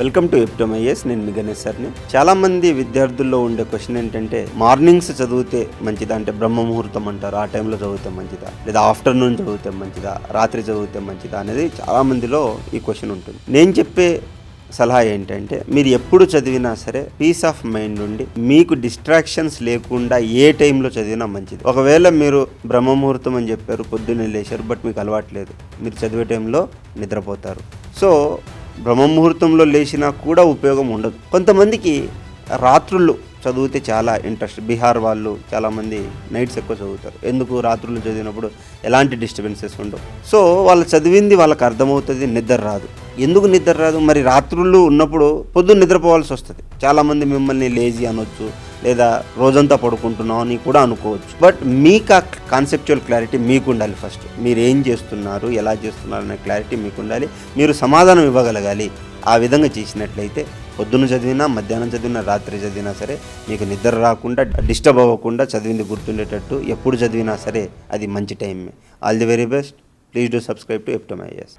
Welcome to ఎప్టోమైఎస్. నేను మీ గణేష్ సార్ని. చాలామంది విద్యార్థుల్లో ఉండే క్వశ్చన్ ఏంటంటే, మార్నింగ్స్ చదివితే మంచిదా, అంటే బ్రహ్మ ముహూర్తం అంటారు, ఆ టైంలో చదివితే మంచిదా, లేదా ఆఫ్టర్నూన్ చదివితే మంచిదా, రాత్రి చదివితే మంచిదా అనేది చాలామందిలో ఈ క్వశ్చన్ ఉంటుంది. నేను చెప్పే సలహా ఏంటంటే, మీరు ఎప్పుడు చదివినా సరే పీస్ ఆఫ్ మైండ్ నుండి మీకు డిస్ట్రాక్షన్స్ లేకుండా ఏ టైంలో చదివినా మంచిది. ఒకవేళ మీరు బ్రహ్మ ముహూర్తం అని చెప్పారు, పొద్దున్నే లేచారు, బట్ మీకు అలవాట్లేదు, మీరు చదివే టైంలో నిద్రపోతారు. సో బ్రహ్మ ముహూర్తంలో లేచినా కూడా ఉపయోగం ఉండదు. కొంతమందికి రాత్రుళ్ళు చదివితే చాలా ఇంట్రెస్ట్. బీహార్ వాళ్ళు చాలామంది నైట్స్ ఎక్కువ చదువుతారు. ఎందుకు? రాత్రులు చదివినప్పుడు ఎలాంటి డిస్టర్బెన్సెస్ ఉండవు. సో వాళ్ళు చదివింది వాళ్ళకి అర్థమవుతుంది, నిద్ర రాదు. ఎందుకు నిద్ర రాదు? మరి రాత్రుళ్ళు ఉన్నప్పుడు పొద్దున్న నిద్రపోవాల్సి వస్తుంది. చాలామంది మిమ్మల్ని లేజీ అనొచ్చు, లేదా రోజంతా పడుకుంటున్నాం అని కూడా అనుకోవచ్చు. బట్ మీకు ఆ కాన్సెప్చువల్ క్లారిటీ మీకు ఉండాలి. ఫస్ట్ మీరు ఏం చేస్తున్నారు, ఎలా చేస్తున్నారు అనే క్లారిటీ మీకు ఉండాలి. మీరు సమాధానం ఇవ్వగలగాలి. ఆ విధంగా చేసినట్లయితే పొద్దున్న చదివినా, మధ్యాహ్నం చదివినా, రాత్రి చదివినా సరే మీకు నిద్ర రాకుండా, డిస్టర్బ్ అవ్వకుండా, చదివింది గుర్తుండేటట్టు ఎప్పుడు చదివినా సరే అది మంచి టైమే. All the very best. Please do subscribe to ఎప్టోమైఎస్.